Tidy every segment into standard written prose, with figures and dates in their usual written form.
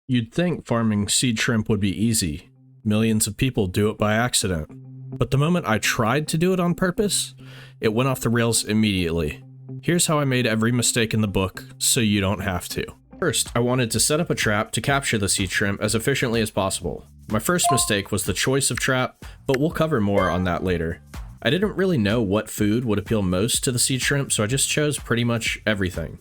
You'd think farming seed shrimp would be easy. Millions of people do it by accident. But the moment I tried to do it on purpose, it went off the rails immediately. Here's how I made every mistake in the book, so you don't have to. First, I wanted to set up a trap to capture the seed shrimp as efficiently as possible. My first mistake was the choice of trap, but we'll cover more on that later. I didn't really know what food would appeal most to the seed shrimp, so I just chose pretty much everything.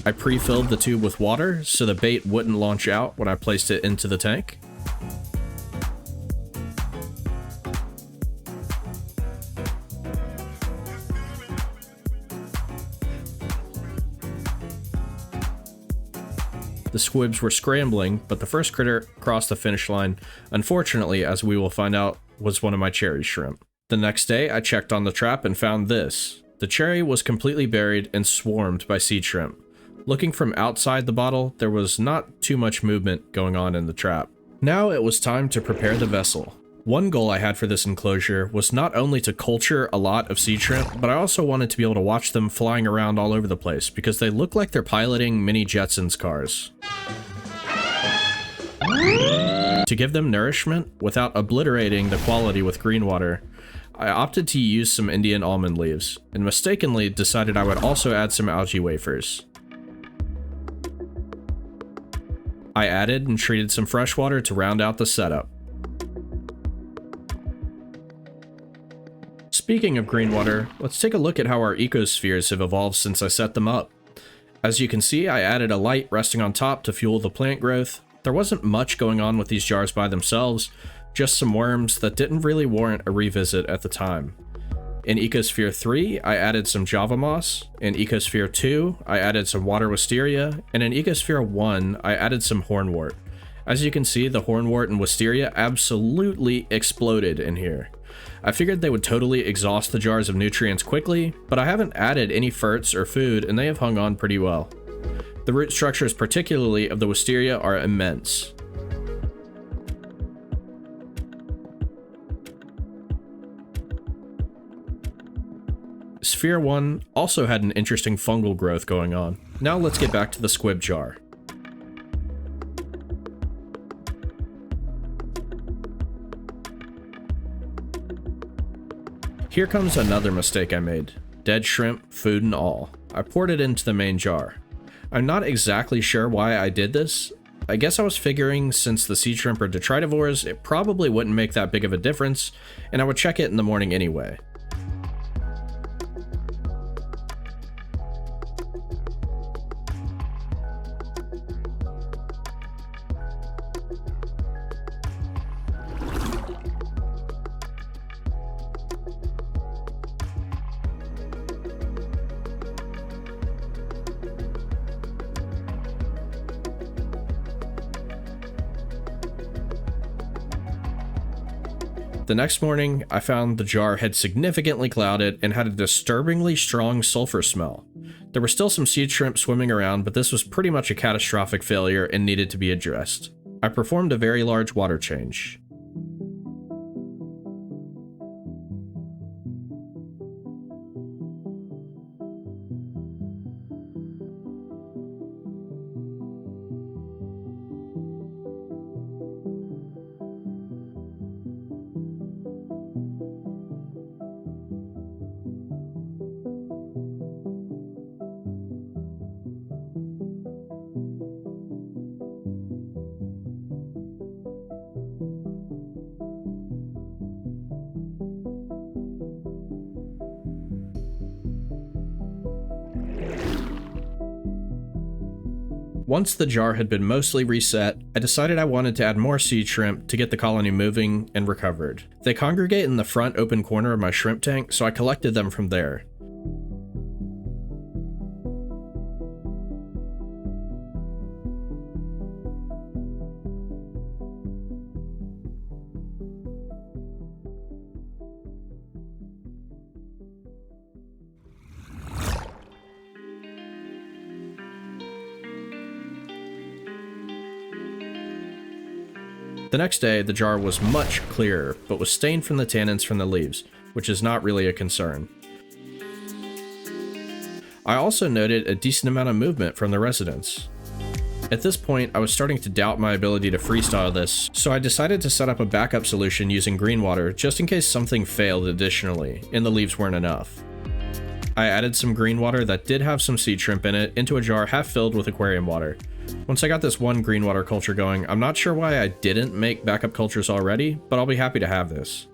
I pre-filled the tube with water so the bait wouldn't launch out when I placed it into the tank. The squibs were scrambling, but the first critter crossed the finish line, unfortunately, as we will find out, was one of my cherry shrimp. The next day, I checked on the trap and found this. The cherry was completely buried and swarmed by seed shrimp. Looking from outside the bottle, there was not too much movement going on in the trap. Now it was time to prepare the vessel. One goal I had for this enclosure was not only to culture a lot of seed shrimp, but I also wanted to be able to watch them flying around all over the place because they look like they're piloting mini Jetsons cars. To give them nourishment without obliterating the quality with Greenwater, I opted to use some Indian almond leaves, and mistakenly decided I would also add some algae wafers. I added and treated some fresh water to round out the setup. Speaking of Greenwater, let's take a look at how our ecospheres have evolved since I set them up. As you can see, I added a light resting on top to fuel the plant growth. There wasn't much going on with these jars by themselves, just some worms that didn't really warrant a revisit at the time. In Ecosphere 3, I added some Java moss. In Ecosphere 2, I added some water wisteria. And in Ecosphere 1, I added some hornwort. As you can see, the hornwort and wisteria absolutely exploded in here. I figured they would totally exhaust the jars of nutrients quickly, but I haven't added any ferts or food and they have hung on pretty well. The root structures, particularly of the wisteria, are immense. Sphere 1 also had an interesting fungal growth going on. Now let's get back to the squib jar. Here comes another mistake I made. Dead shrimp, food and all. I poured it into the main jar. I'm not exactly sure why I did this. I guess I was figuring since the seed shrimp are detritivores, it probably wouldn't make that big of a difference, and I would check it in the morning anyway. The next morning, I found the jar had significantly clouded and had a disturbingly strong sulfur smell. There were still some seed shrimp swimming around, but this was pretty much a catastrophic failure and needed to be addressed. I performed a very large water change. Once the jar had been mostly reset, I decided I wanted to add more sea shrimp to get the colony moving and recovered. They congregate in the front open corner of my shrimp tank, so I collected them from there. The next day, the jar was much clearer, but was stained from the tannins from the leaves, which is not really a concern. I also noted a decent amount of movement from the residents. At this point, I was starting to doubt my ability to freestyle this, so I decided to set up a backup solution using Greenwater just in case something failed additionally, and the leaves weren't enough. I added some Greenwater that did have some sea shrimp in it into a jar half filled with aquarium water. Once I got this one Greenwater culture going, I'm not sure why I didn't make backup cultures already, but I'll be happy to have this.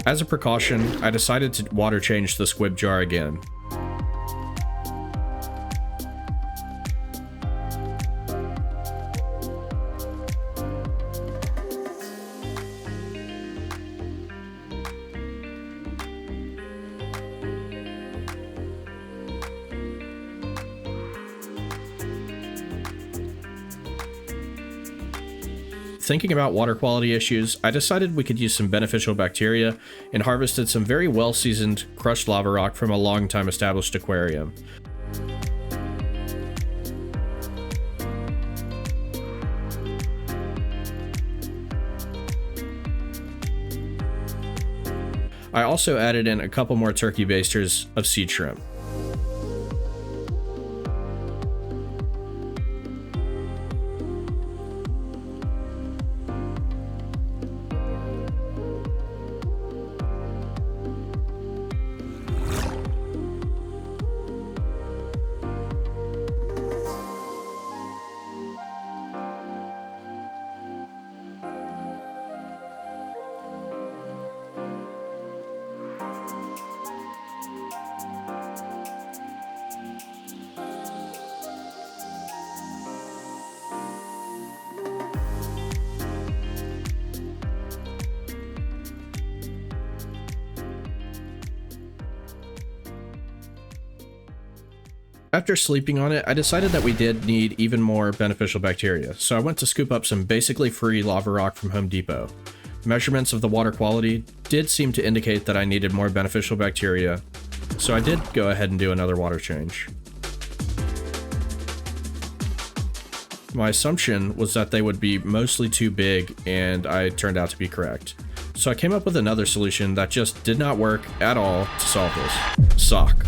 As a precaution, I decided to water change the squib jar again. Thinking about water quality issues, I decided we could use some beneficial bacteria and harvested some very well-seasoned crushed lava rock from a long-time established aquarium. I also added in a couple more turkey basters of sea shrimp. After sleeping on it, I decided that we did need even more beneficial bacteria, so I went to scoop up some basically free lava rock from Home Depot. Measurements of the water quality did seem to indicate that I needed more beneficial bacteria, so I did go ahead and do another water change. My assumption was that they would be mostly too big, and I turned out to be correct. So I came up with another solution that just did not work at all to solve this. Sock.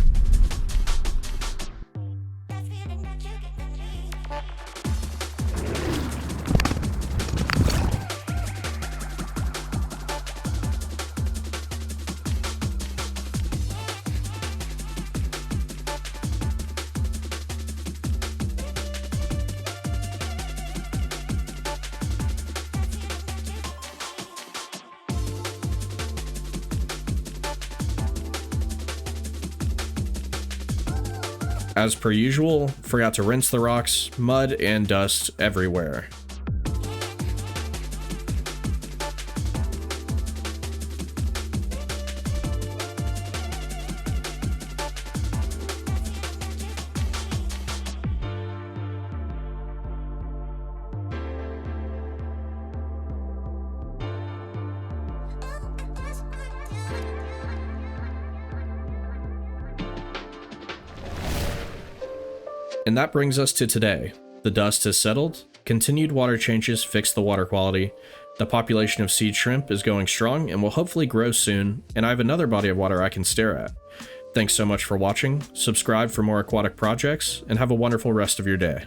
As per usual, forgot to rinse the rocks, mud and dust everywhere. And that brings us to today. The dust has settled, continued water changes fixed the water quality, the population of seed shrimp is going strong and will hopefully grow soon, and I have another body of water I can stare at. Thanks so much for watching, subscribe for more aquatic projects, and have a wonderful rest of your day.